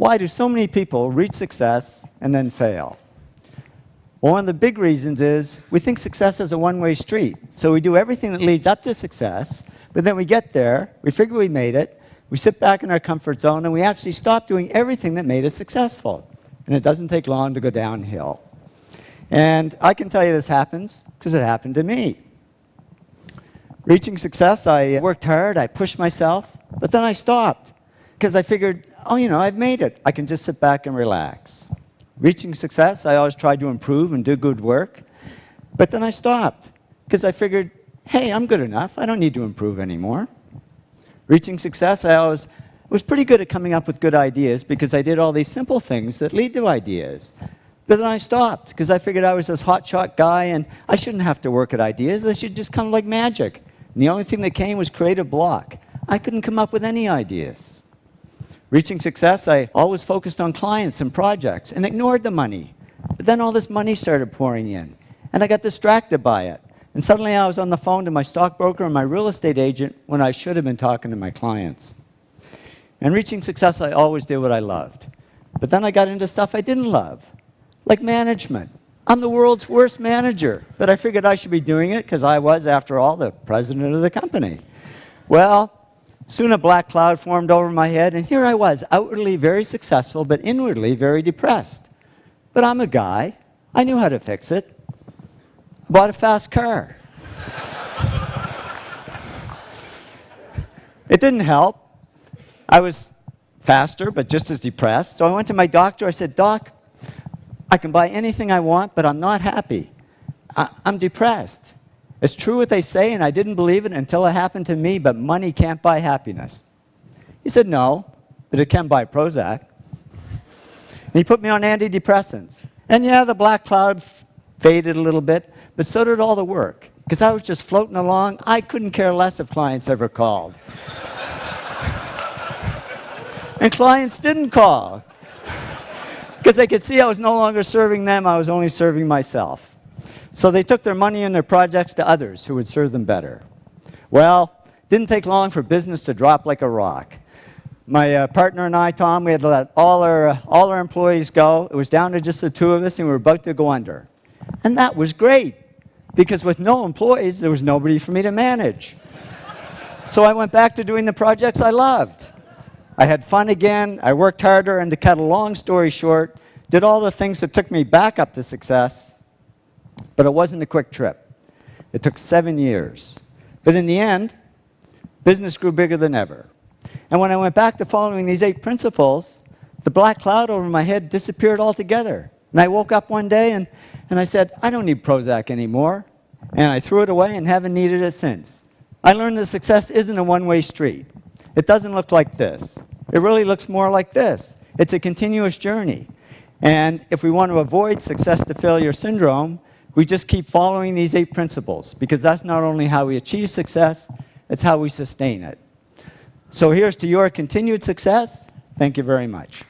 Why do so many people reach success and then fail? Well, one of the big reasons is we think success is a one-way street. So we do everything that leads up to success, but then we get there, we figure we made it, we sit back in our comfort zone, and we actually stop doing everything that made us successful. And it doesn't take long to go downhill. And I can tell you this happens because it happened to me. Reaching success, I worked hard, I pushed myself, but then I stopped because I figured, oh, you know, I've made it. I can just sit back and relax. Reaching success, I always tried to improve and do good work, but then I stopped because I figured, hey, I'm good enough. I don't need to improve anymore. Reaching success, I always was pretty good at coming up with good ideas because I did all these simple things that lead to ideas. But then I stopped because I figured I was this hotshot guy and I shouldn't have to work at ideas. They should just come like magic. And the only thing that came was creative block. I couldn't come up with any ideas. Reaching success, I always focused on clients and projects and ignored the money. But then all this money started pouring in, and I got distracted by it. And suddenly I was on the phone to my stockbroker and my real estate agent when I should have been talking to my clients. And reaching success, I always did what I loved. But then I got into stuff I didn't love, like management. I'm the world's worst manager, but I figured I should be doing it because I was, after all, the president of the company. Well, soon a black cloud formed over my head, and here I was, outwardly very successful, but inwardly very depressed. But I'm a guy. I knew how to fix it. I bought a fast car. It didn't help. I was faster, but just as depressed. So I went to my doctor. I said, Doc, I can buy anything I want, but I'm not happy. I'm depressed. It's true what they say, and I didn't believe it until it happened to me, but money can't buy happiness. He said, no, but it can buy Prozac. And he put me on antidepressants. And yeah, the black cloud faded a little bit, but so did all the work, because I was just floating along. I couldn't care less if clients ever called. And clients didn't call, because they could see I was no longer serving them, I was only serving myself. So they took their money and their projects to others who would serve them better. Well, it didn't take long for business to drop like a rock. My partner and I, Tom, we had to let all our employees go. It was down to just the two of us, and we were about to go under. And that was great, because with no employees, there was nobody for me to manage. So I went back to doing the projects I loved. I had fun again, I worked harder, and to cut a long story short, did all the things that took me back up to success. But it wasn't a quick trip. It took 7 years. But in the end, business grew bigger than ever. And when I went back to following these 8 principles, the black cloud over my head disappeared altogether. And I woke up one day and I said, I don't need Prozac anymore. And I threw it away and haven't needed it since. I learned that success isn't a one-way street. It doesn't look like this. It really looks more like this. It's a continuous journey. And if we want to avoid success to failure syndrome, we just keep following these 8 principles, because that's not only how we achieve success, it's how we sustain it. So here's to your continued success. Thank you very much.